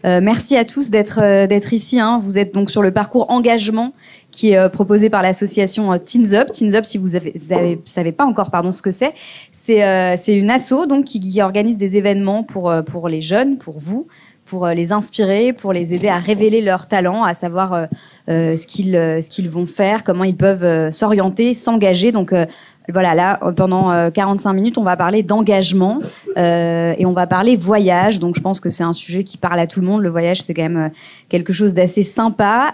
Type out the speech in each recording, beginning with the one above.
Merci à tous d'être ici. Hein. Vous êtes donc sur le parcours engagement qui est proposé par l'association Teens Up. Teens Up, si vous savez pas encore ce que c'est une asso donc qui organise des événements pour les jeunes, pour vous, pour les inspirer, pour les aider à révéler leurs talents, à savoir ce qu'ils vont faire, comment ils peuvent s'orienter, s'engager. Donc voilà, là, pendant 45 minutes, on va parler d'engagement et on va parler voyage. Donc, je pense que c'est un sujet qui parle à tout le monde. Le voyage, c'est quand même quelque chose d'assez sympa.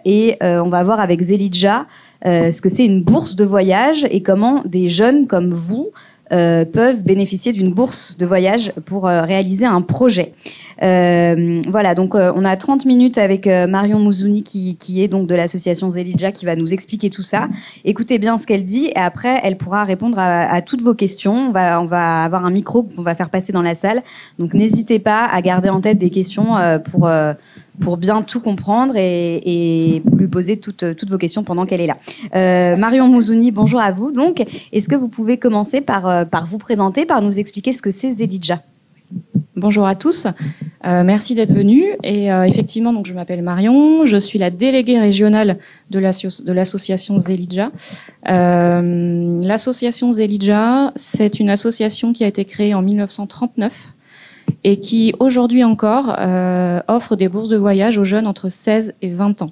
Et on va voir avec Zelidja ce que c'est une bourse de voyage et comment des jeunes comme vous peuvent bénéficier d'une bourse de voyage pour réaliser un projet. Voilà, donc on a 30 minutes avec Marion Mouzouni qui est donc de l'association Zelidja qui va nous expliquer tout ça. Écoutez bien ce qu'elle dit et après elle pourra répondre à toutes vos questions. On va avoir un micro qu'on va faire passer dans la salle. Donc n'hésitez pas à garder en tête des questions pour bien tout comprendre et lui poser toutes vos questions pendant qu'elle est là. Marion Mouzouni, bonjour à vous. Donc, est-ce que vous pouvez commencer par vous présenter, par nous expliquer ce que c'est Zelidja ? Bonjour à tous, merci d'être venus. Et effectivement, donc je m'appelle Marion, je suis la déléguée régionale de l'association Zelidja. L'association Zelidja, c'est une association qui a été créée en 1939 et qui aujourd'hui encore offre des bourses de voyage aux jeunes entre 16 et 20 ans.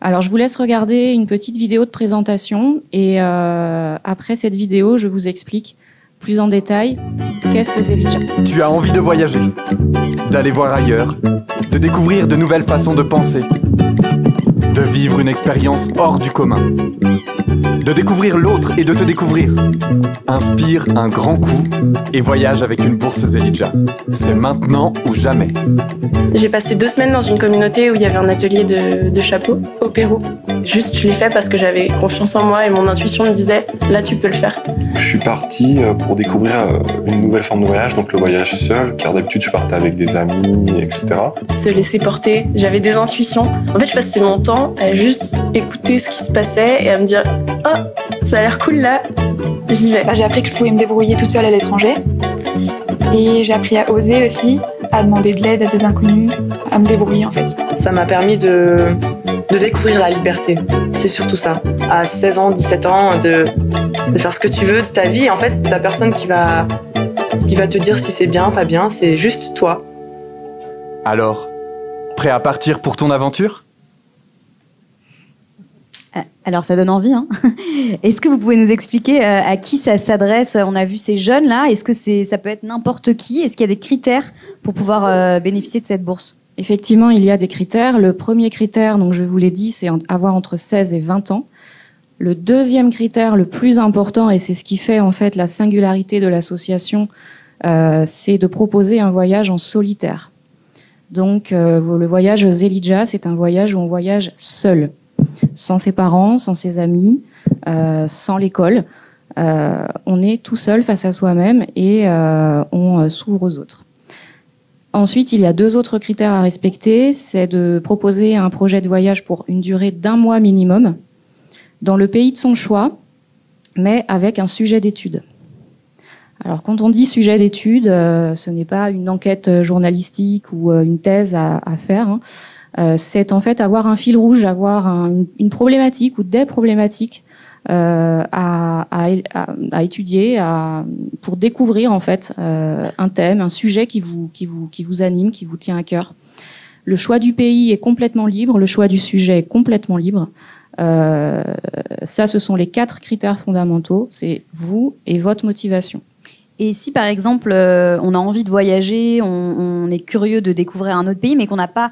Alors je vous laisse regarder une petite vidéo de présentation et après cette vidéo, je vous explique plus en détail qu'est-ce que Zelidja. Tu as envie de voyager, d'aller voir ailleurs, de découvrir de nouvelles façons de penser, de vivre une expérience hors du commun, de découvrir l'autre et de te découvrir. Inspire un grand coup et voyage avec une bourse Zelidja. C'est maintenant ou jamais. J'ai passé 2 semaines dans une communauté où il y avait un atelier de chapeau au Pérou. Juste, je l'ai fait parce que j'avais confiance en moi et mon intuition me disait « là, tu peux le faire ». Je suis parti pour découvrir une nouvelle forme de voyage, donc le voyage seul, car d'habitude je partais avec des amis, etc. Se laisser porter, j'avais des intuitions. En fait, je passais mon temps à juste écouter ce qui se passait et à me dire « oh, ça a l'air cool là, j'y vais ». J'ai appris que je pouvais me débrouiller toute seule à l'étranger. Et j'ai appris à oser aussi, à demander de l'aide à des inconnus, à me débrouiller en fait. Ça m'a permis de découvrir la liberté. C'est surtout ça. À 16 ans, 17 ans, de faire ce que tu veux de ta vie. En fait, t'as personne qui va te dire si c'est bien, pas bien. C'est juste toi. Alors, prêt à partir pour ton aventure ? Alors, ça donne envie. Hein. Est-ce que vous pouvez nous expliquer à qui ça s'adresse ? On a vu ces jeunes-là. Est-ce que ça peut être n'importe qui ? Est-ce qu'il y a des critères pour pouvoir bénéficier de cette bourse ? Effectivement, il y a des critères. Le premier critère, donc je vous l'ai dit, c'est avoir entre 16 et 20 ans. Le deuxième critère, le plus important, et c'est ce qui fait en fait la singularité de l'association, c'est de proposer un voyage en solitaire. Donc, le voyage Zelidja, c'est un voyage où on voyage seul, sans ses parents, sans ses amis, sans l'école. On est tout seul face à soi-même et on s'ouvre aux autres. Ensuite, il y a 2 autres critères à respecter. C'est de proposer un projet de voyage pour une durée d'1 mois minimum, dans le pays de son choix, mais avec un sujet d'étude. Alors, quand on dit sujet d'étude, ce n'est pas une enquête journalistique ou une thèse à faire. Hein. C'est en fait avoir un fil rouge, avoir une problématique ou des problématiques à étudier, pour découvrir en fait un thème, un sujet qui vous anime, qui vous tient à cœur. Le choix du pays est complètement libre, le choix du sujet est complètement libre. Ça, ce sont les 4 critères fondamentaux. C'est vous et votre motivation. Et si, par exemple, on a envie de voyager, on est curieux de découvrir un autre pays, mais qu'on n'a pas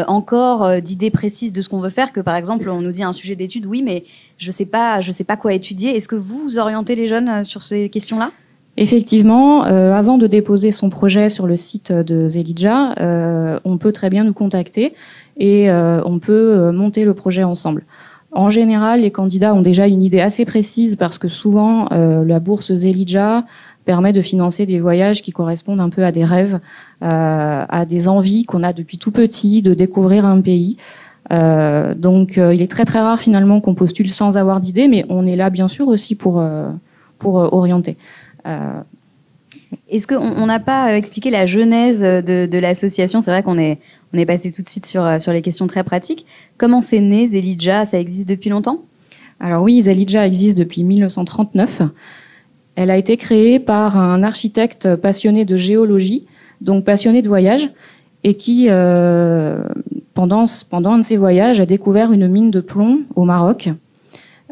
encore d'idée précise de ce qu'on veut faire, que, par exemple, on nous dit un sujet d'étude, oui, mais je sais pas quoi étudier. Est-ce que vous orientez les jeunes sur ces questions-là ? Effectivement, avant de déposer son projet sur le site de Zelidja, on peut très bien nous contacter et on peut monter le projet ensemble. En général, les candidats ont déjà une idée assez précise parce que souvent, la bourse Zelidja permet de financer des voyages qui correspondent un peu à des rêves, à des envies qu'on a depuis tout petit de découvrir un pays. Donc, il est très très rare finalement qu'on postule sans avoir d'idée, mais on est là bien sûr aussi pour orienter. Est-ce qu'on n'a pas expliqué la genèse de l'association? C'est vrai qu'on est passé tout de suite sur les questions très pratiques. Comment c'est né Zelidja? Ça existe depuis longtemps? Alors oui, Zelidja existe depuis 1939. Elle a été créée par un architecte passionné de géologie, donc passionné de voyage, et qui, pendant un de ses voyages, a découvert une mine de plomb au Maroc.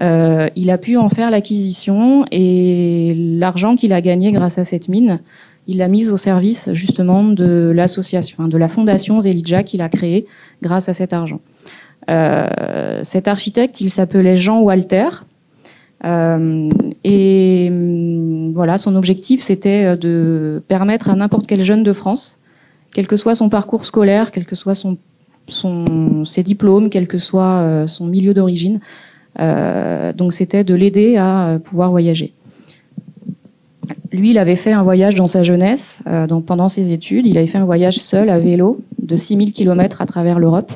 Il a pu en faire l'acquisition et l'argent qu'il a gagné grâce à cette mine, il l'a mise au service justement de l'association, de la fondation Zelidja qu'il a créée grâce à cet argent. Cet architecte, il s'appelait Jean Walter. Et voilà, son objectif, c'était de permettre à n'importe quel jeune de France, quel que soit son parcours scolaire, quel que soit ses diplômes, quel que soit son milieu d'origine, donc c'était de l'aider à pouvoir voyager. Lui, il avait fait un voyage dans sa jeunesse, donc pendant ses études, il avait fait un voyage seul à vélo de 6000 km à travers l'Europe.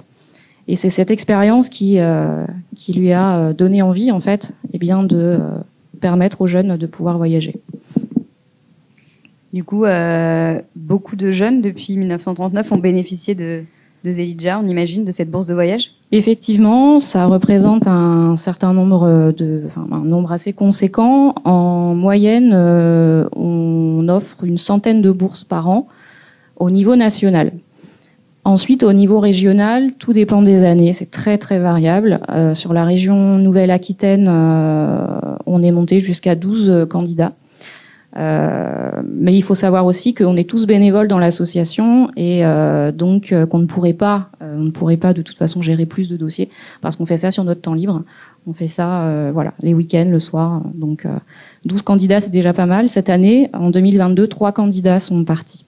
Et c'est cette expérience qui lui a donné envie, en fait, eh bien, de permettre aux jeunes de pouvoir voyager. Du coup, beaucoup de jeunes, depuis 1939, ont bénéficié de Zelidja, on imagine, de cette bourse de voyage? Effectivement, ça représente un certain nombre un nombre assez conséquent. En moyenne, on offre une centaine de bourses par an au niveau national. Ensuite, au niveau régional, tout dépend des années, c'est très très variable. Sur la région Nouvelle-Aquitaine, on est monté jusqu'à 12 candidats. Mais il faut savoir aussi qu'on est tous bénévoles dans l'association et donc qu'on ne pourrait pas de toute façon gérer plus de dossiers parce qu'on fait ça sur notre temps libre. On fait ça les week-ends, le soir. Donc 12 candidats, c'est déjà pas mal. Cette année, en 2022, 3 candidats sont partis.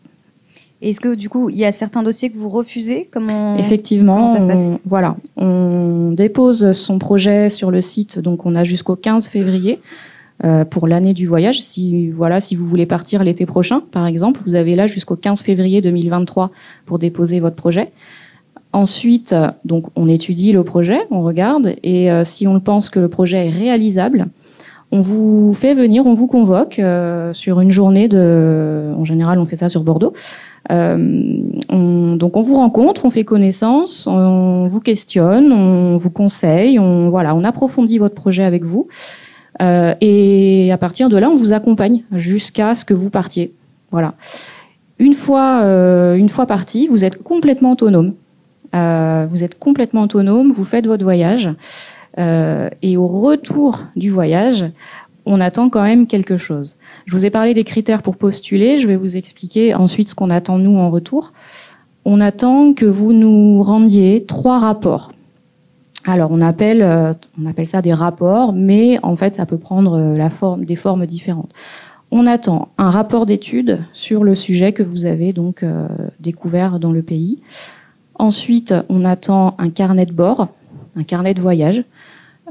Est-ce que du coup, il y a certains dossiers que vous refusez? Effectivement, comment ça se passe? On dépose son projet sur le site, donc on a jusqu'au 15 février pour l'année du voyage. Si vous voulez partir l'été prochain, par exemple, vous avez là jusqu'au 15 février 2023 pour déposer votre projet. Ensuite, donc on étudie le projet, on regarde, et si on pense que le projet est réalisable, on vous fait venir, on vous convoque sur une journée en général, on fait ça sur Bordeaux. Donc on vous rencontre, on fait connaissance, on vous questionne, on vous conseille, on approfondit votre projet avec vous. Et à partir de là, on vous accompagne jusqu'à ce que vous partiez. Voilà. Une fois parti, vous êtes complètement autonome. Vous faites votre voyage. Et au retour du voyage, on attend quand même quelque chose. Je vous ai parlé des critères pour postuler. Je vais vous expliquer ensuite ce qu'on attend nous en retour. On attend que vous nous rendiez 3 rapports. Alors on appelle ça des rapports, mais en fait ça peut prendre des formes différentes. On attend un rapport d'étude sur le sujet que vous avez donc découvert dans le pays. Ensuite, on attend un carnet de bord, un carnet de voyage,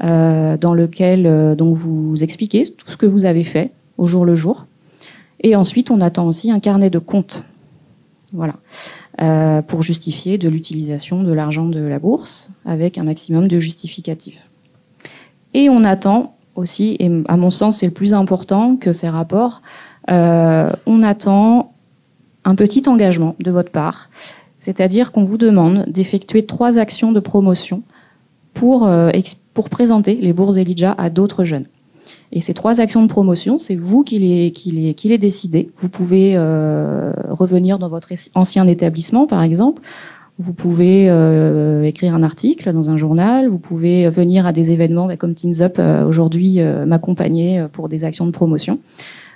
dans lequel donc vous expliquez tout ce que vous avez fait au jour le jour. Et ensuite, on attend aussi un carnet de compte, pour justifier de l'utilisation de l'argent de la bourse avec un maximum de justificatifs. Et on attend aussi, et à mon sens c'est le plus important que ces rapports, on attend un petit engagement de votre part, c'est-à-dire qu'on vous demande d'effectuer 3 actions de promotion pour présenter les bourses Zelidja à d'autres jeunes. Et ces 3 actions de promotion, c'est vous qui les décidez. Vous pouvez revenir dans votre ancien établissement, par exemple. Vous pouvez écrire un article dans un journal. Vous pouvez venir à des événements comme Teens Up aujourd'hui, m'accompagner pour des actions de promotion.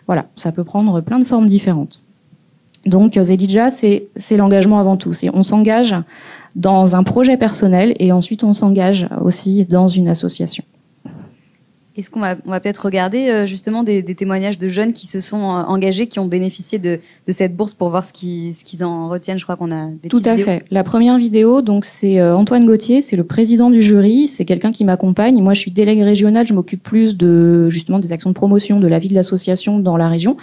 Voilà, ça peut prendre plein de formes différentes. Donc Zelidja, c'est l'engagement avant tout. On s'engage dans un projet personnel et ensuite on s'engage aussi dans une association. Est-ce qu'on va peut-être regarder justement des témoignages de jeunes qui se sont engagés, qui ont bénéficié de cette bourse pour voir ce qu'ils en retiennent? Je crois qu'on a des Tout petites à vidéos. fait. La première vidéo, donc c'est Antoine Gauthier, c'est le président du jury, c'est quelqu'un qui m'accompagne. Moi, je suis déléguée régionale, je m'occupe plus justement des actions de promotion de la vie de l'association dans la région.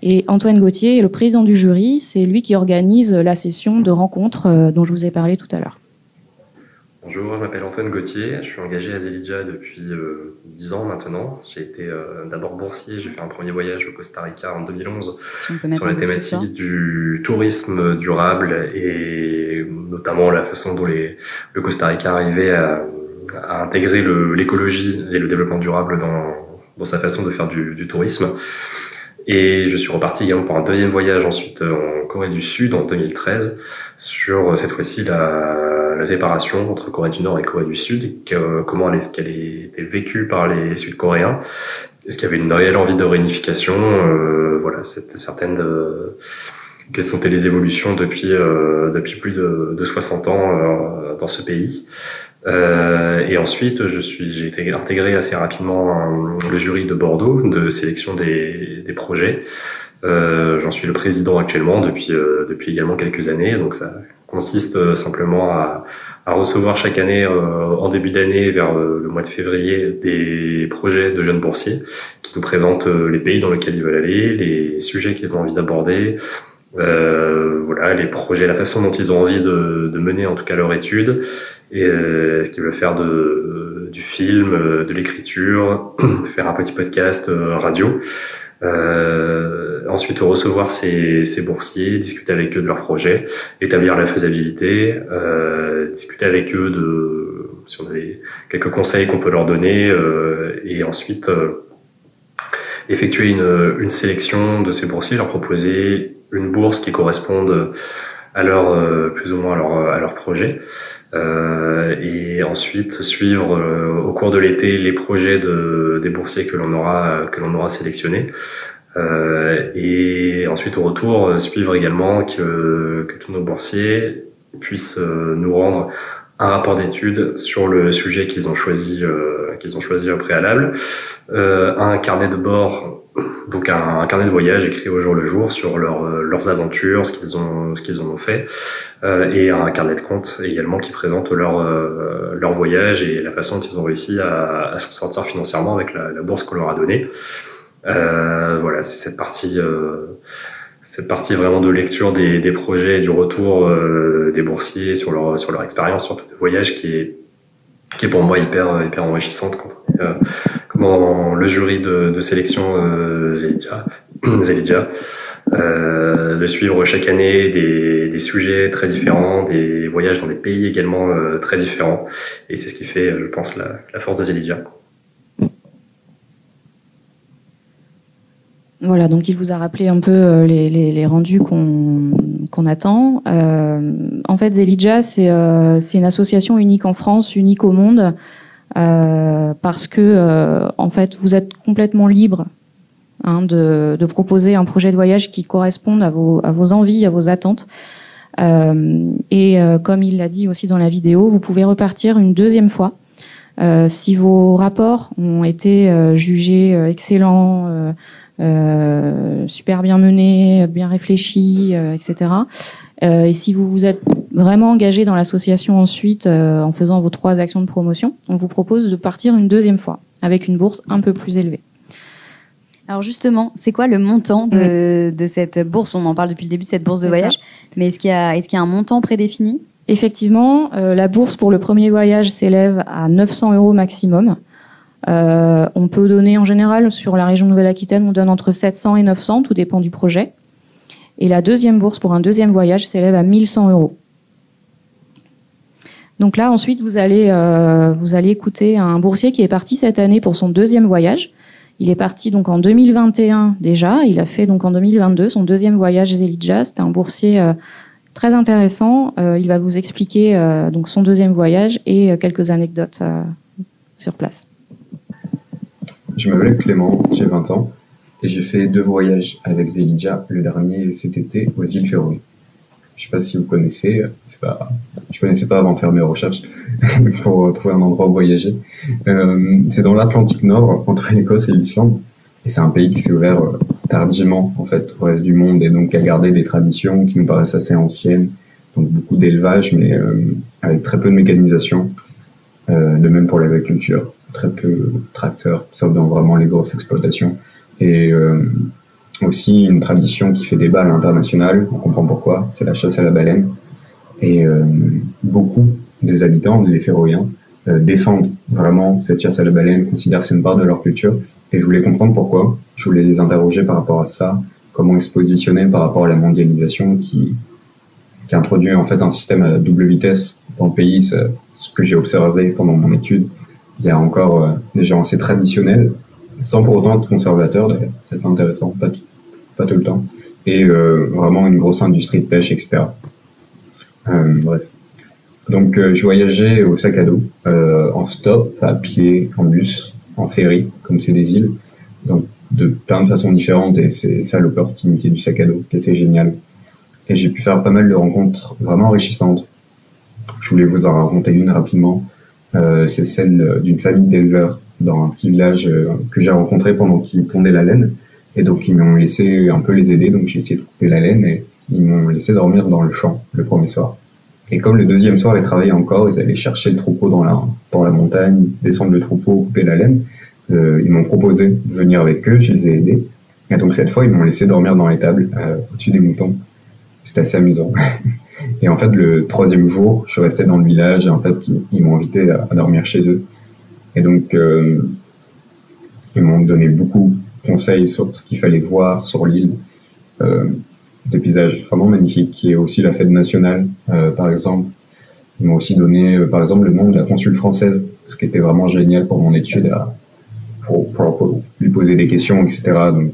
Et Antoine Gauthier est le président du jury, c'est lui qui organise la session de rencontre dont je vous ai parlé tout à l'heure. Bonjour, je m'appelle Antoine Gauthier, je suis engagé à Zelidja depuis 10 ans maintenant. J'ai été d'abord boursier, j'ai fait un premier voyage au Costa Rica en 2011 sur la thématique du tourisme durable et notamment la façon dont le Costa Rica arrivait à intégrer l'écologie et le développement durable dans sa façon de faire du tourisme. Et je suis reparti également pour un deuxième voyage ensuite en Corée du Sud en 2013 sur cette fois-ci la séparation entre Corée du Nord et Corée du Sud, comment est-ce qu'elle était vécue par les Sud-Coréens, est-ce qu'il y avait une réelle envie de réunification, voilà, quelles sont les évolutions depuis plus de 60 ans dans ce pays. Et ensuite, j'ai été intégré assez rapidement le jury de Bordeaux de sélection des projets. J'en suis le président actuellement depuis également quelques années. Donc ça consiste simplement à recevoir chaque année, en début d'année, vers le mois de février, des projets de jeunes boursiers qui nous présentent les pays dans lesquels ils veulent aller, les sujets qu'ils ont envie d'aborder, voilà, les projets, la façon dont ils ont envie de mener en tout cas leur étude. Et ce qu'ils veulent faire du film, de l'écriture, faire un petit podcast radio. Ensuite recevoir ces boursiers, discuter avec eux de leurs projets, établir la faisabilité, discuter avec eux si on a quelques conseils qu'on peut leur donner, et ensuite effectuer une sélection de ces boursiers, leur proposer une bourse qui corresponde à plus ou moins à leur projet. Et ensuite suivre au cours de l'été les projets des boursiers que l'on aura sélectionnés, et ensuite au retour suivre également que tous nos boursiers puissent nous rendre un rapport d'étude sur le sujet qu'ils ont choisi au préalable, un carnet de bord, donc un carnet de voyage écrit au jour le jour sur leurs aventures, ce qu'ils ont fait, et un carnet de compte également qui présente leur voyage et la façon dont ils ont réussi à s'en sortir financièrement avec la bourse qu'on leur a donnée. Voilà, c'est cette partie vraiment de lecture des projets et du retour des boursiers sur leur expérience, surtout de voyage, qui est pour moi hyper enrichissante quand on est dans le jury de sélection Zelidja, de suivre chaque année des sujets très différents, des voyages dans des pays également très différents, et c'est ce qui fait, je pense, la force de Zelidja. Voilà, donc il vous a rappelé un peu les rendus qu'on attend. En fait, Zelidja, c'est une association unique en France, unique au monde, parce que en fait, vous êtes complètement libre de proposer un projet de voyage qui corresponde à vos envies, à vos attentes. Et comme il l'a dit aussi dans la vidéo, vous pouvez repartir une deuxième fois. Si vos rapports ont été jugés excellents, super bien menés, bien réfléchis, etc. Et si vous vous êtes vraiment engagé dans l'association ensuite en faisant vos 3 actions de promotion, on vous propose de partir une deuxième fois avec une bourse un peu plus élevée. Alors justement, c'est quoi le montant de cette bourse? On en parle depuis le début, cette bourse de voyage, mais est-ce qu'il y a un montant prédéfini? Effectivement, la bourse pour le premier voyage s'élève à 900 € maximum. On peut donner en général sur la région Nouvelle-Aquitaine, on donne entre 700 et 900, tout dépend du projet. Et la deuxième bourse pour un deuxième voyage s'élève à 1100 €. Donc là, ensuite, vous allez écouter un boursier qui est parti cette année pour son deuxième voyage. Il est parti donc en 2021 déjà. Il a fait donc en 2022 son deuxième voyage Zelidja. C'était un boursier très intéressant. Il va vous expliquer donc son deuxième voyage et quelques anecdotes sur place. Je m'appelle Clément, j'ai 20 ans et j'ai fait 2 voyages avec Zelidja, le dernier cet été aux îles Féroé. Je sais pas si vous connaissez, je connaissais pas avant de faire mes recherches pour trouver un endroit où voyager. C'est dans l'Atlantique Nord, entre l'Écosse et l'Islande, et c'est un pays qui s'est ouvert tardivement en fait au reste du monde et donc qui a gardé des traditions qui nous paraissent assez anciennes, donc beaucoup d'élevage mais avec très peu de mécanisation, de même pour l'agriculture. Très peu de tracteurs, sauf dans vraiment les grosses exploitations. Et aussi une tradition qui fait débat à l'international, on comprend pourquoi, c'est la chasse à la baleine. Et beaucoup des habitants, des Féroïens, défendent vraiment cette chasse à la baleine, considèrent que c'est une part de leur culture. Et je voulais comprendre pourquoi. Je voulais les interroger par rapport à ça, comment ils se positionnaient par rapport à la mondialisation qui introduit en fait un système à double vitesse dans le pays. Ce que j'ai observé pendant mon étude, il y a encore des gens assez traditionnels, sans pour autant être conservateurs, d'ailleurs. C'est intéressant, pas tout le temps. Et vraiment une grosse industrie de pêche, etc. Bref. Donc je voyageais au sac à dos, en stop, à pied, en bus, en ferry, comme c'est des îles, donc de plein de façons différentes, et c'est ça l'opportunité du sac à dos, et c'est génial. Et j'ai pu faire pas mal de rencontres vraiment enrichissantes. Je voulais vous en raconter une rapidement. C'est celle d'une famille d'éleveurs dans un petit village que j'ai rencontré pendant qu'ils tondaient la laine. Et donc ils m'ont laissé un peu les aider, donc j'ai essayé de couper la laine et ils m'ont laissé dormir dans le champ le premier soir. Et comme le deuxième soir ils travaillaient encore, ils allaient chercher le troupeau dans la montagne, descendre le troupeau, couper la laine. Ils m'ont proposé de venir avec eux, je les ai aidés. Et donc cette fois ils m'ont laissé dormir dans l'étable au-dessus des moutons. C'était assez amusant. Et en fait, le troisième jour, je suis resté dans le village et en fait, ils m'ont invité à dormir chez eux. Et donc, ils m'ont donné beaucoup de conseils sur ce qu'il fallait voir sur l'île. Des paysages vraiment magnifiques. Il y a aussi la fête nationale, par exemple. Ils m'ont aussi donné, par exemple, le nom de la consul française, ce qui était vraiment génial pour mon étude, pour lui poser des questions, etc. Donc,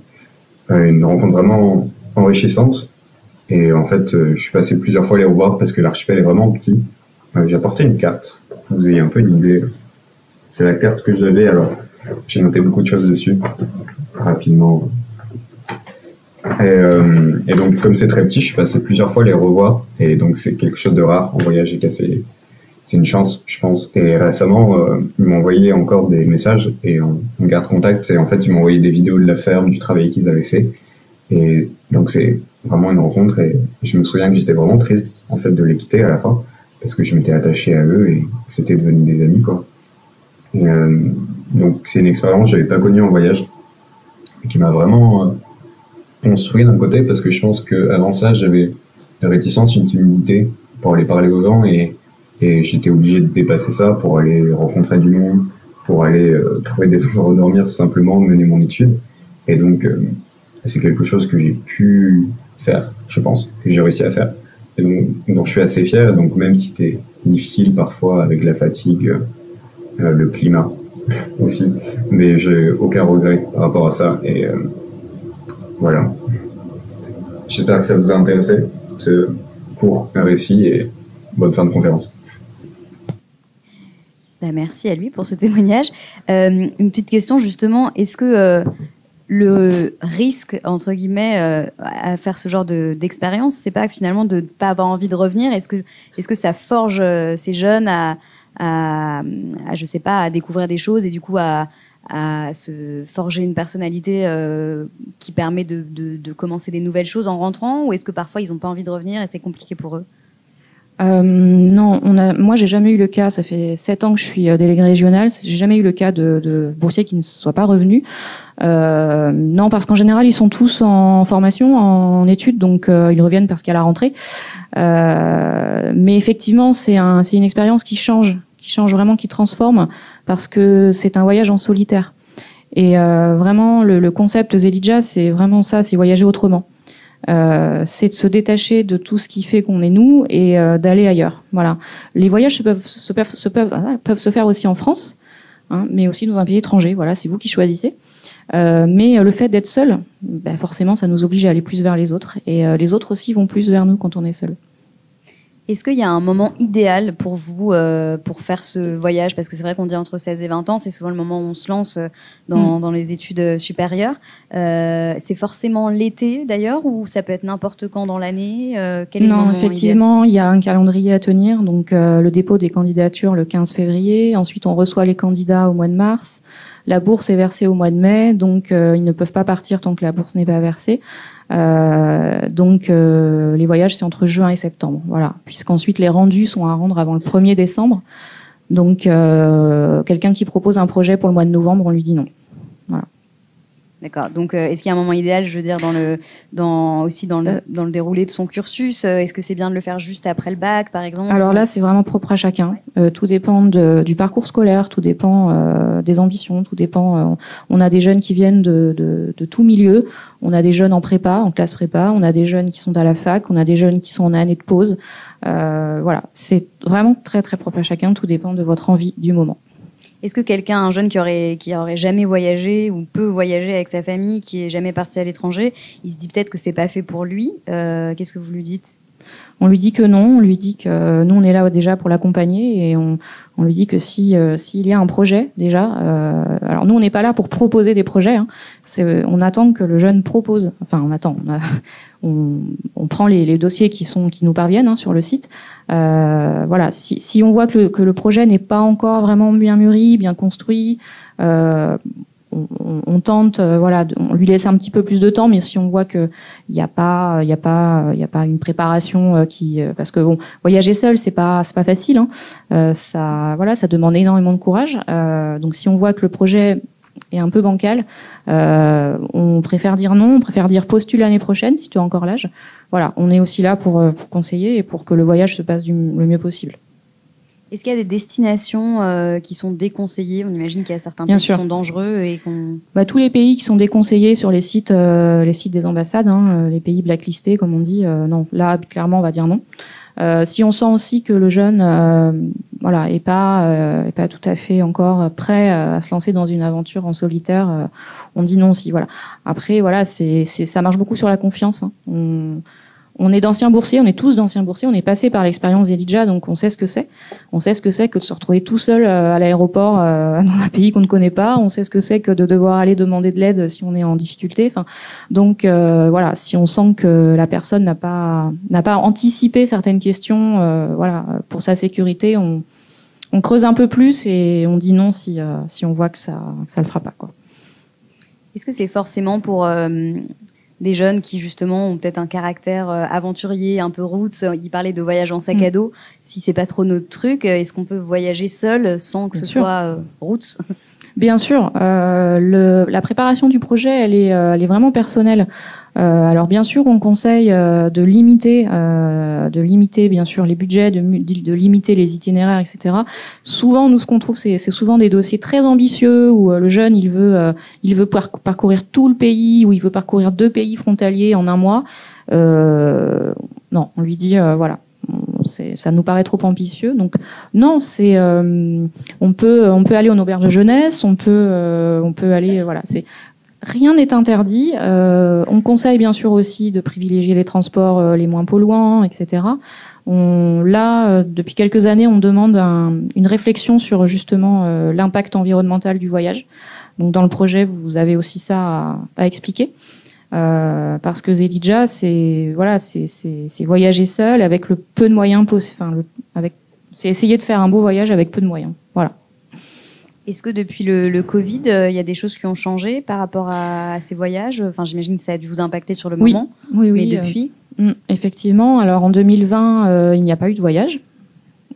une rencontre vraiment enrichissante. Et en fait, je suis passé plusieurs fois les revoir parce que l'archipel est vraiment petit. J'ai apporté une carte pour que vous ayez un peu une idée. C'est la carte que j'avais, alors j'ai noté beaucoup de choses dessus, rapidement. Et donc, comme c'est très petit, je suis passé plusieurs fois les revoir. Et donc, c'est quelque chose de rare en voyage et c'est une chance, je pense. Et récemment, ils m'ont envoyé encore des messages et on garde contact. Et en fait, ils m'ont envoyé des vidéos de la ferme, du travail qu'ils avaient fait. Et donc, c'est vraiment une rencontre et je me souviens que j'étais vraiment triste en fait de les quitter à la fin parce que je m'étais attaché à eux et c'était devenu des amis quoi. Et donc c'est une expérience que j'avais pas connue en voyage qui m'a vraiment construit d'un côté parce que je pense que avant ça j'avais une réticence, une timidité pour aller parler aux gens et j'étais obligé de dépasser ça pour aller rencontrer du monde, pour aller trouver des endroits où dormir tout simplement, mener mon étude et donc c'est quelque chose que j'ai pu faire, je pense, que j'ai réussi à faire. Et donc je suis assez fier, donc même si c'était difficile parfois avec la fatigue, le climat aussi, mais j'ai aucun regret par rapport à ça. Et voilà. J'espère que ça vous a intéressé, ce court récit et bonne fin de conférence. Merci à lui pour ce témoignage. Une petite question justement, est-ce que le risque, entre guillemets, à faire ce genre d'expérience, c'est pas finalement de ne pas avoir envie de revenir? Est-ce que ça forge ces jeunes à je sais pas, à découvrir des choses et du coup à se forger une personnalité qui permet de commencer des nouvelles choses en rentrant? Ou est-ce que parfois ils n'ont pas envie de revenir et c'est compliqué pour eux? Non, moi j'ai jamais eu le cas, ça fait 7 ans que je suis déléguée régionale, j'ai jamais eu le cas de boursiers qui ne soient pas revenus. Non, parce qu'en général ils sont tous en formation, en études, donc ils reviennent parce qu'à la rentrée. Mais effectivement c'est une expérience qui change vraiment, qui transforme, parce que c'est un voyage en solitaire. Et vraiment le concept Zelidja, c'est vraiment ça, c'est voyager autrement. C'est de se détacher de tout ce qui fait qu'on est nous et d'aller ailleurs. Voilà. Les voyages peuvent se faire aussi en France, hein, mais aussi dans un pays étranger. Voilà, c'est vous qui choisissez. Mais le fait d'être seul, forcément, ça nous oblige à aller plus vers les autres, et les autres aussi vont plus vers nous quand on est seul. Est-ce qu'il y a un moment idéal pour vous pour faire ce voyage? Parce que c'est vrai qu'on dit entre 16 et 20 ans, c'est souvent le moment où on se lance dans les études supérieures. C'est forcément l'été d'ailleurs, ou ça peut être n'importe quand dans l'année? Quel est le moment effectivement, il y a un calendrier à tenir. Donc le dépôt des candidatures le 15 février. Ensuite, on reçoit les candidats au mois de mars. La bourse est versée au mois de mai, donc ils ne peuvent pas partir tant que la bourse n'est pas versée. Donc les voyages c'est entre juin et septembre, voilà, puisqu'ensuite les rendus sont à rendre avant le 1er décembre. Donc quelqu'un qui propose un projet pour le mois de novembre, on lui dit non. Voilà. D'accord. Donc, est-ce qu'il y a un moment idéal, je veux dire, dans le déroulé de son cursus? Est-ce que c'est bien de le faire juste après le bac, par exemple? Alors là, c'est vraiment propre à chacun. Tout dépend du parcours scolaire, tout dépend des ambitions, tout dépend. On a des jeunes qui viennent de tout milieu. On a des jeunes en prépa, en classe prépa. On a des jeunes qui sont à la fac. On a des jeunes qui sont en année de pause. Voilà, c'est vraiment très très propre à chacun. Tout dépend de votre envie du moment. Est-ce que un jeune qui aurait jamais voyagé ou peut voyager avec sa famille, qui est jamais parti à l'étranger, il se dit peut-être que c'est pas fait pour lui. Qu'est-ce que vous lui dites? On lui dit que non, on lui dit que nous on est là déjà pour l'accompagner et on lui dit que s'il y a un projet déjà, alors nous on n'est pas là pour proposer des projets, hein, on attend que le jeune propose, enfin on prend les dossiers qui nous parviennent hein, sur le site. Voilà, si on voit que le projet n'est pas encore vraiment bien mûri, bien construit, on tente, voilà, on lui laisse un petit peu plus de temps, mais si on voit que il y a pas une préparation parce que bon, voyager seul c'est pas facile, hein, ça demande énormément de courage. Donc si on voit que le projet est un peu bancal, on préfère dire non, on préfère dire postule l'année prochaine si tu as encore l'âge. Voilà, on est aussi là pour conseiller et pour que le voyage se passe le mieux possible. Est-ce qu'il y a des destinations qui sont déconseillées? On imagine qu'il y a certains pays qui sont dangereux et tous les pays qui sont déconseillés sur les sites des ambassades, hein, les pays blacklistés comme on dit, non. Là, clairement, on va dire non. Si on sent aussi que le jeune, est pas tout à fait encore prêt à se lancer dans une aventure en solitaire, on dit non aussi. Voilà. Après, voilà, ça marche beaucoup sur la confiance. Hein. On est d'anciens boursiers, on est tous d'anciens boursiers, on est passé par l'expérience d'Elijah, donc on sait ce que c'est. On sait ce que c'est que de se retrouver tout seul à l'aéroport dans un pays qu'on ne connaît pas. On sait ce que c'est que de devoir aller demander de l'aide si on est en difficulté. Enfin, donc voilà, si on sent que la personne n'a pas anticipé certaines questions, pour sa sécurité, on creuse un peu plus et on dit non si on voit que ça le fera pas, quoi. Est-ce que c'est forcément pour des jeunes qui justement ont peut-être un caractère aventurier, un peu roots? Il parlait de voyage en sac à dos. Si c'est pas trop notre truc, est-ce qu'on peut voyager seul sans que ce soit roots? Bien sûr. La préparation du projet, elle est vraiment personnelle. Alors bien sûr, on conseille de limiter bien sûr les budgets, de limiter les itinéraires, etc. Souvent, nous ce qu'on trouve, c'est souvent des dossiers très ambitieux où le jeune il veut parcourir tout le pays, ou il veut parcourir 2 pays frontaliers en un mois. Non, on lui dit voilà. Ça nous paraît trop ambitieux, donc non, on peut aller en auberge de jeunesse, on peut aller, voilà, rien n'est interdit. On conseille bien sûr aussi de privilégier les transports les moins polluants, etc. Depuis quelques années, on demande une réflexion sur justement l'impact environnemental du voyage. Donc dans le projet, vous avez aussi ça à expliquer. Parce que Zelidja, c'est voyager seul avec le peu de moyens c'est essayer de faire un beau voyage avec peu de moyens. Voilà. Est-ce que depuis le Covid, il y a des choses qui ont changé par rapport à ces voyages? Enfin, j'imagine que ça a dû vous impacter sur le moment. Oui. Mais depuis effectivement. Alors en 2020, il n'y a pas eu de voyage.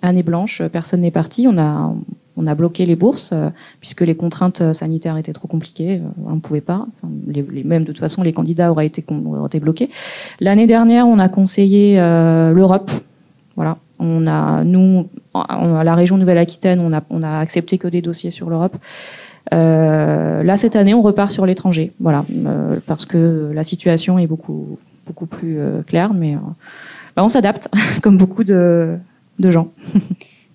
Année blanche, personne n'est parti. On a bloqué les bourses puisque les contraintes sanitaires étaient trop compliquées. On ne pouvait pas. Enfin, même de toute façon, les candidats auraient été bloqués. L'année dernière, on a conseillé l'Europe. Voilà. Nous, à la région Nouvelle-Aquitaine, on a accepté que des dossiers sur l'Europe. Là, cette année, on repart sur l'étranger. Voilà, parce que la situation est beaucoup plus claire, mais on s'adapte comme beaucoup de gens.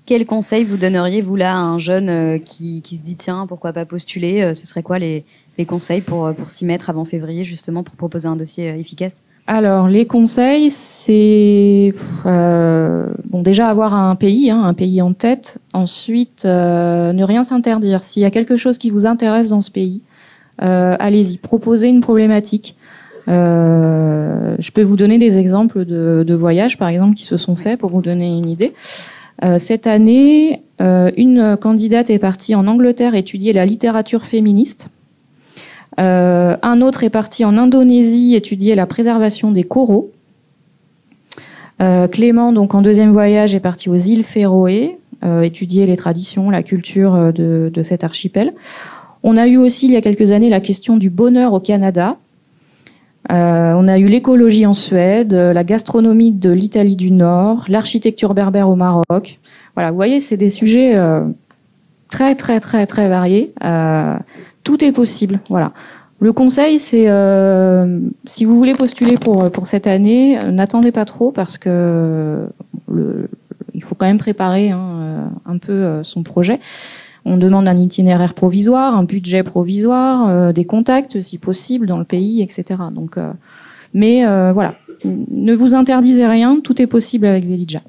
Quel conseil vous donneriez, vous, là, à un jeune qui se dit, tiens, pourquoi pas postuler? Ce serait quoi les conseils pour s'y mettre avant février, justement, pour proposer un dossier efficace? Alors, les conseils, c'est déjà avoir un pays en tête. Ensuite, ne rien s'interdire. S'il y a quelque chose qui vous intéresse dans ce pays, allez-y, proposez une problématique. Je peux vous donner des exemples de voyages, par exemple, qui se sont faits pour vous donner une idée. Cette année, une candidate est partie en Angleterre étudier la littérature féministe. Un autre est parti en Indonésie étudier la préservation des coraux. Clément, donc en deuxième voyage, est parti aux îles Féroé étudier les traditions, la culture de cet archipel. On a eu aussi il y a quelques années la question du bonheur au Canada. On a eu l'écologie en Suède, la gastronomie de l'Italie du Nord, l'architecture berbère au Maroc. Voilà, vous voyez, c'est des sujets très très très très variés. Tout est possible. Voilà. Le conseil, c'est si vous voulez postuler pour cette année, n'attendez pas trop parce que il faut quand même préparer un peu son projet. On demande un itinéraire provisoire, un budget provisoire, des contacts si possible dans le pays, etc. Donc, mais voilà, ne vous interdisez rien, tout est possible avec Zelidja.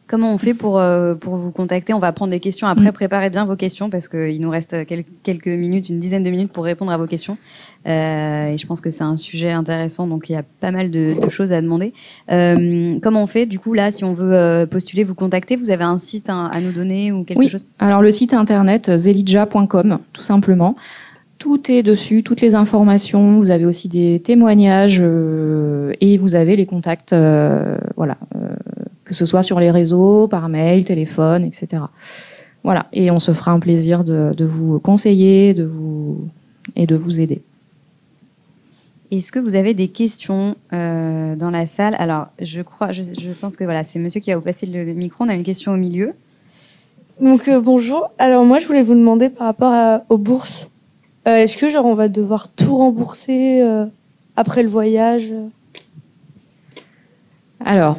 Comment on fait pour vous contacter? On va prendre des questions après. Préparez bien vos questions parce qu'il nous reste quelques minutes, une dizaine de minutes pour répondre à vos questions. Et je pense que c'est un sujet intéressant, donc il y a pas mal de choses à demander. Comment on fait du coup là si on veut postuler, vous contacter? Vous avez un site à nous donner ou quelque chose? Alors le site internet zelidja.com tout simplement. Tout est dessus, toutes les informations. Vous avez aussi des témoignages et vous avez les contacts. Voilà. Que ce soit sur les réseaux, par mail, téléphone, etc. Voilà, et on se fera un plaisir de vous conseiller, de vous aider. Est-ce que vous avez des questions dans la salle? Alors, je pense que voilà, c'est monsieur qui va vous passer le micro. On a une question au milieu. Donc bonjour. Alors moi, je voulais vous demander par rapport aux bourses. Est-ce que on va devoir tout rembourser après le voyage? Alors,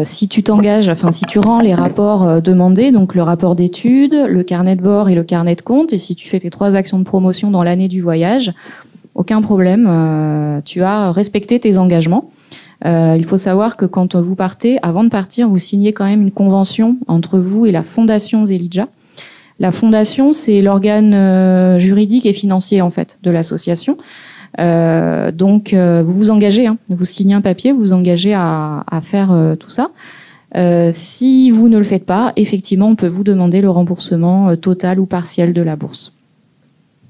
si tu t'engages, si tu rends les rapports demandés, donc le rapport d'études, le carnet de bord et le carnet de compte, et si tu fais tes 3 actions de promotion dans l'année du voyage, aucun problème, tu as respecté tes engagements. Il faut savoir que quand vous partez, avant de partir, vous signez quand même une convention entre vous et la Fondation Zelidja. La Fondation, c'est l'organe juridique et financier en fait de l'association. Donc vous vous engagez, vous signez un papier, vous vous engagez à faire tout ça. Si vous ne le faites pas, effectivement, on peut vous demander le remboursement total ou partiel de la bourse.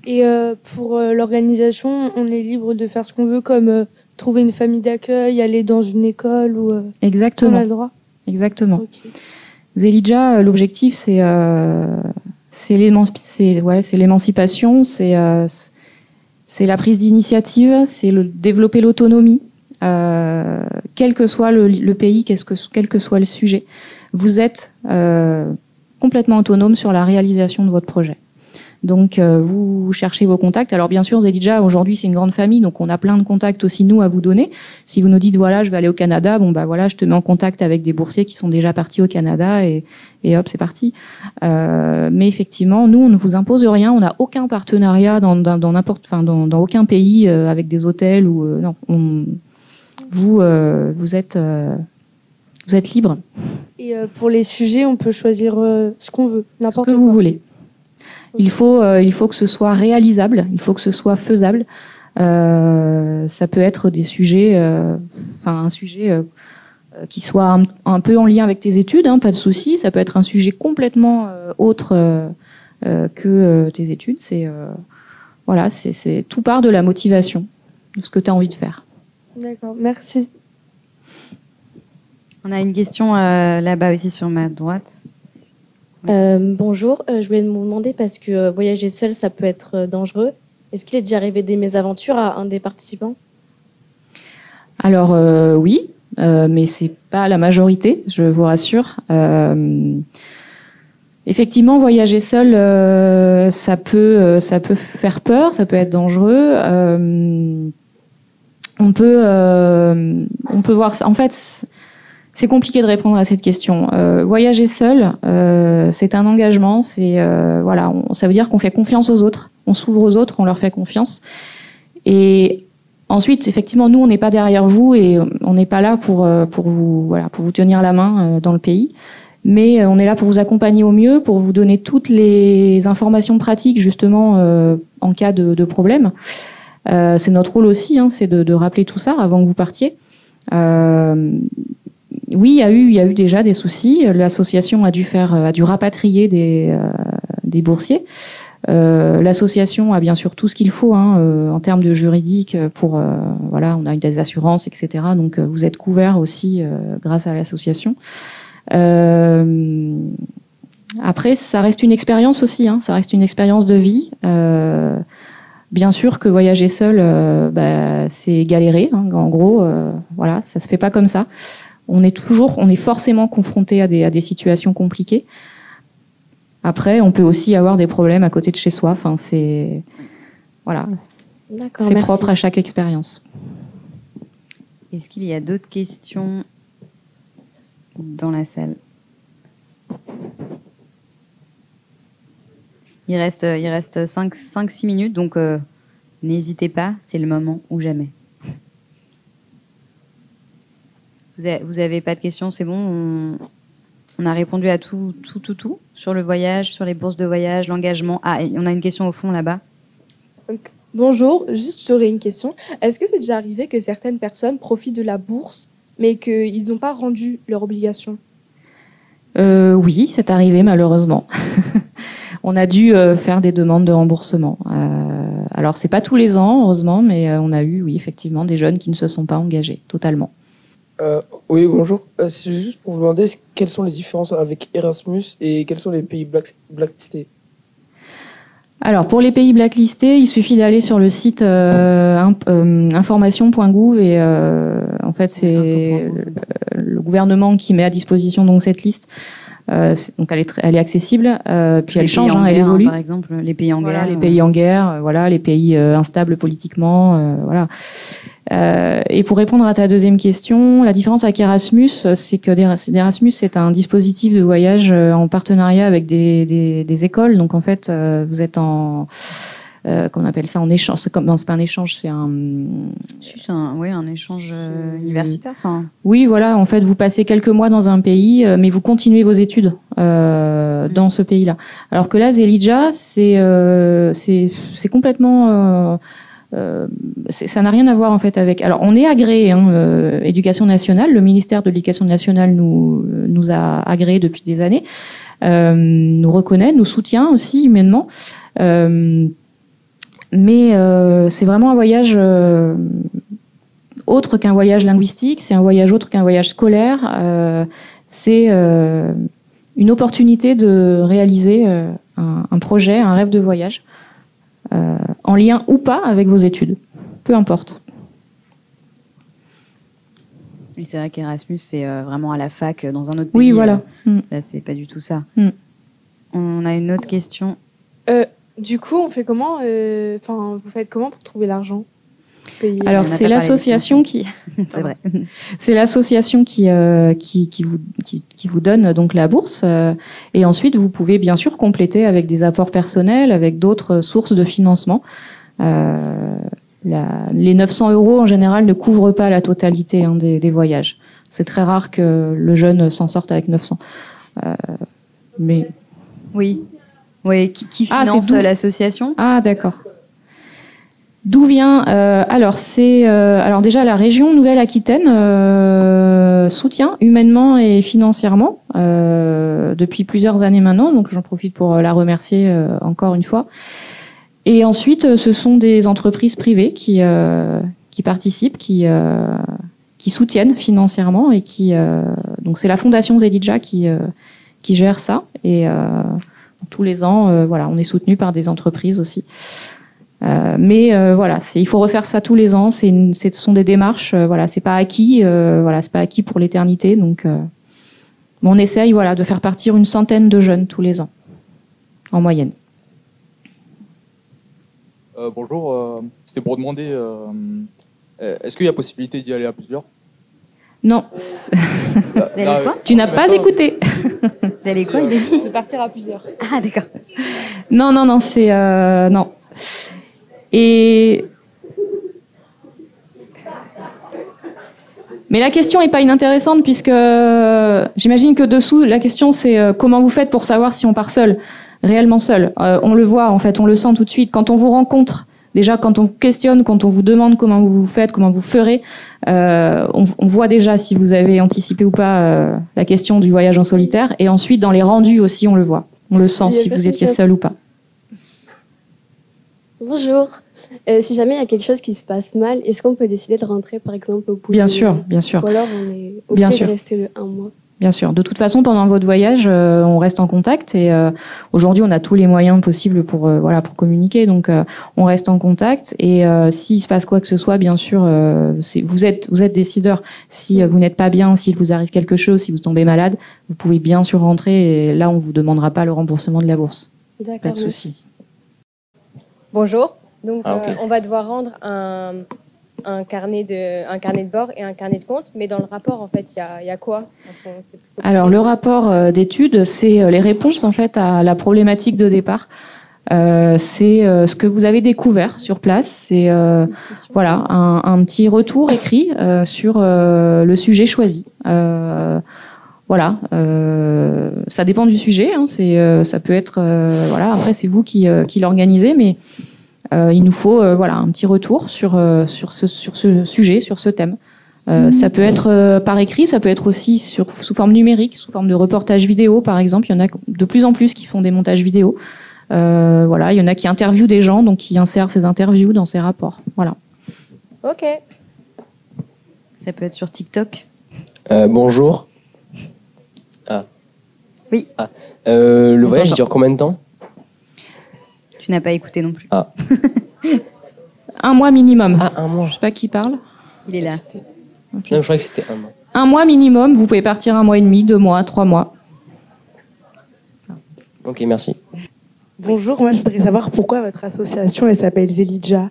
Et pour l'organisation, on est libre de faire ce qu'on veut, comme trouver une famille d'accueil, aller dans une école ou. Exactement. On a le droit. Exactement. Okay. Zelidja, l'objectif, c'est l'émancipation, c'est la prise d'initiative, c'est développer l'autonomie, quel que soit le pays, quel que soit le sujet. Vous êtes complètement autonome sur la réalisation de votre projet. Donc, vous cherchez vos contacts. Alors, bien sûr, Zelidja, aujourd'hui, c'est une grande famille, donc on a plein de contacts aussi, nous, à vous donner. Si vous nous dites, voilà, je vais aller au Canada, voilà, je te mets en contact avec des boursiers qui sont déjà partis au Canada et hop, c'est parti. Mais effectivement, nous, on ne vous impose rien. On n'a aucun partenariat dans aucun pays avec des hôtels ou non. Vous êtes libre. Et pour les sujets, on peut choisir ce qu'on veut, n'importe quoi. Ce que vous voulez. Il faut que ce soit réalisable, il faut que ce soit faisable. Ça peut être des sujets, un sujet qui soit un peu en lien avec tes études, pas de souci. Ça peut être un sujet complètement autre que tes études. C'est tout part de la motivation, de ce que tu as envie de faire. D'accord, merci. On a une question là-bas aussi sur ma droite. Bonjour, je voulais vous demander parce que voyager seul, ça peut être dangereux. Est-ce qu'il est déjà arrivé des mésaventures à un des participants? Alors oui, mais c'est pas la majorité, je vous rassure. Effectivement, voyager seul, ça peut faire peur, ça peut être dangereux. On peut voir ça. En fait, c'est compliqué de répondre à cette question. Voyager seul, c'est un engagement. Ça veut dire qu'on fait confiance aux autres. On s'ouvre aux autres, on leur fait confiance. Et ensuite, effectivement, nous, on n'est pas derrière vous et on n'est pas là pour vous tenir la main dans le pays. Mais on est là pour vous accompagner au mieux, pour vous donner toutes les informations pratiques justement en cas de problème. C'est notre rôle aussi, c'est de rappeler tout ça avant que vous partiez. Oui, il y a eu déjà des soucis. L'association a dû rapatrier des boursiers. L'association a bien sûr tout ce qu'il faut en termes de juridique on a des assurances, etc. Donc vous êtes couverts aussi grâce à l'association. Après, ça reste une expérience aussi, hein, ça reste une expérience de vie. Bien sûr que voyager seul, c'est galérer. Hein, en gros, voilà, ça se fait pas comme ça. On est forcément confronté à des situations compliquées. Après, on peut aussi avoir des problèmes à côté de chez soi. Enfin, c'est voilà, c'est propre à chaque expérience. Est-ce qu'il y a d'autres questions dans la salle? Il reste 5-6 minutes, donc n'hésitez pas, c'est le moment ou jamais. Vous avez pas de questions, c'est bon, on a répondu à tout sur le voyage, sur les bourses de voyage, l'engagement. Ah, on a une question au fond là-bas. Bonjour, juste j'aurais une question. Est-ce que c'est déjà arrivé que certaines personnes profitent de la bourse, mais qu'ils n'ont pas rendu leur obligation? Oui, c'est arrivé malheureusement. On a dû faire des demandes de remboursement. Alors c'est pas tous les ans, heureusement, mais on a eu, oui, effectivement, des jeunes qui ne se sont pas engagés totalement. Oui, bonjour. C'est juste pour vous demander quelles sont les différences avec Erasmus et quels sont les pays blacklistés. Alors pour les pays blacklistés, il suffit d'aller sur le site information.gouv et en fait c'est le gouvernement qui met à disposition donc cette liste. Donc elle est accessible, puis elle change, elle évolue. Par exemple, les pays en guerre. Les pays en guerre, les pays instables politiquement, voilà. Et pour répondre à ta deuxième question, la différence avec Erasmus, c'est que Erasmus c'est un dispositif de voyage en partenariat avec des écoles. Donc en fait, vous êtes en qu'on appelle ça en échange. C'est pas un échange, c'est un échange universitaire. Enfin. Oui, voilà. En fait, vous passez quelques mois dans un pays, mais vous continuez vos études dans ce pays-là. Alors que là, Zelidja, c'est complètement ça n'a rien à voir en fait avec. Alors, on est agréé, Éducation nationale. Le ministère de l'Éducation nationale nous a agréés depuis des années, nous reconnaît, nous soutient aussi humainement. Mais c'est vraiment un voyage autre qu'un voyage linguistique, c'est un voyage autre qu'un voyage scolaire. C'est une opportunité de réaliser un projet, un rêve de voyage, en lien ou pas avec vos études, peu importe. Oui, c'est vrai qu'Erasmus, c'est vraiment à la fac, dans un autre pays. Oui, voilà. Là, c'est pas du tout ça. On a une autre question. Du coup, on fait comment vous faites comment pour trouver l'argent? Alors c'est l'association qui c'est vrai. C'est l'association qui vous donne donc la bourse et ensuite vous pouvez bien sûr compléter avec des apports personnels, avec d'autres sources de financement. Les 900 € en général ne couvrent pas la totalité des voyages. C'est très rare que le jeune s'en sorte avec 900. Mais oui, qui finance l'association? Ah d'accord. D'où vient alors déjà la région Nouvelle-Aquitaine soutient humainement et financièrement depuis plusieurs années maintenant, donc j'en profite pour la remercier encore une fois. Et ensuite ce sont des entreprises privées qui participent, qui soutiennent financièrement et donc c'est la Fondation Zelidja qui gère ça et tous les ans on est soutenu par des entreprises aussi. Mais il faut refaire ça tous les ans. Ce sont des démarches. C'est pas acquis. C'est pas acquis pour l'éternité. Donc, on essaye, de faire partir une centaine de jeunes tous les ans, en moyenne. Bonjour. C'était pour demander, est-ce qu'il y a possibilité d'y aller à plusieurs? Non. Tu n'as pas écouté. D'aller quoi? De partir à plusieurs. Ah d'accord. Non, c'est non. Mais la question est pas inintéressante puisque j'imagine que dessous la question c'est comment vous faites pour savoir si on part seul, réellement seul. On le voit en fait, on le sent tout de suite quand on vous rencontre. Déjà quand on vous questionne, quand on vous demande comment vous faites, comment vous ferez, on voit déjà si vous avez anticipé ou pas la question du voyage en solitaire. Et ensuite dans les rendus aussi on le voit, on le sent si vous étiez seul ou pas. Bonjour. Si jamais il y a quelque chose qui se passe mal, est-ce qu'on peut décider de rentrer, par exemple, au bout Bien sûr. Ou alors on est obligé de rester le 1 mois? Bien sûr. De toute façon, pendant votre voyage, on reste en contact et aujourd'hui, on a tous les moyens possibles pour pour communiquer. Donc, on reste en contact et s'il se passe quoi que ce soit, bien sûr, vous êtes décideur. Si vous n'êtes pas bien, s'il vous arrive quelque chose, si vous tombez malade, vous pouvez bien sûr rentrer et là, on vous demandera pas le remboursement de la bourse. D'accord. Pas de souci. Bonjour. Donc, ok. on va devoir rendre un carnet de bord et un carnet de compte, mais dans le rapport, en fait, il y a quoi? Alors, le rapport d'études, c'est les réponses en fait à la problématique de départ. C'est ce que vous avez découvert sur place. C'est voilà un petit retour écrit sur le sujet choisi. Voilà, ça dépend du sujet. Hein, ça peut être voilà. Après, c'est vous qui l'organisez, mais il nous faut voilà un petit retour sur ce sujet, sur ce thème. Ça peut être par écrit, ça peut être aussi sous forme numérique, sous forme de reportage vidéo, par exemple. Il y en a de plus en plus qui font des montages vidéo. Voilà, il y en a qui interviewent des gens, donc qui insèrent ces interviews dans ces rapports. Voilà. Ok. Ça peut être sur TikTok. Bonjour. Ah. Oui. Ah. Le voyage dure combien de temps? Tu n'as pas écouté non plus. Ah. 1 mois minimum. Ah, 1 mois. Je sais pas qui parle. Il est là. Okay. Non, je croyais que c'était 1 mois. 1 mois minimum. Vous pouvez partir 1 mois et demi, 2 mois, 3 mois. Ok, merci. Bonjour, moi je voudrais savoir pourquoi votre association elle s'appelle Zelidja.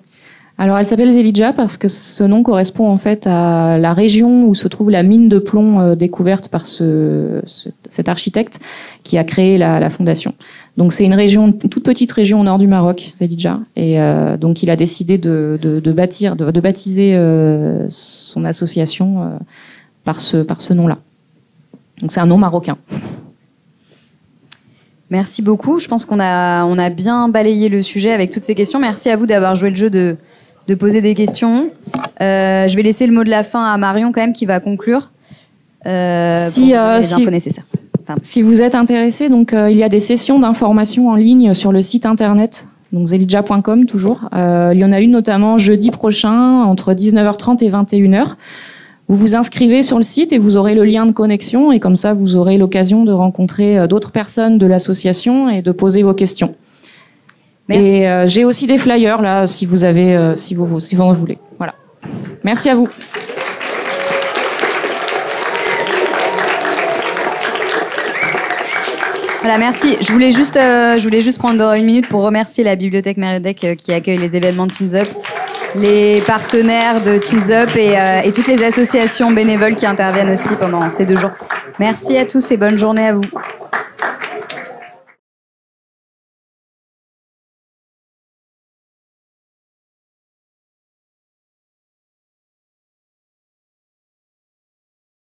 Alors elle s'appelle Zelidja parce que ce nom correspond en fait à la région où se trouve la mine de plomb découverte par cet architecte qui a créé la fondation. Donc c'est une toute petite région au nord du Maroc, Zelidja, et donc il a décidé de baptiser son association par ce nom-là. Donc c'est un nom marocain. Merci beaucoup. Je pense qu'on a bien balayé le sujet avec toutes ces questions. Merci à vous d'avoir joué le jeu de poser des questions. Je vais laisser le mot de la fin à Marion quand même qui va conclure. Si vous êtes intéressé, donc il y a des sessions d'information en ligne sur le site internet, donc zelidja.com toujours. Il y en a une notamment jeudi prochain entre 19h30 et 21h. Vous vous inscrivez sur le site et vous aurez le lien de connexion et comme ça vous aurez l'occasion de rencontrer d'autres personnes de l'association et de poser vos questions. Merci. Et j'ai aussi des flyers là si vous en voulez. Voilà. Merci à vous. Voilà, merci. Je voulais juste prendre 1 minute pour remercier la Bibliothèque Mériodec qui accueille les événements de Teens Up, les partenaires de Teens Up et toutes les associations bénévoles qui interviennent aussi pendant ces 2 jours. Merci à tous et bonne journée à vous.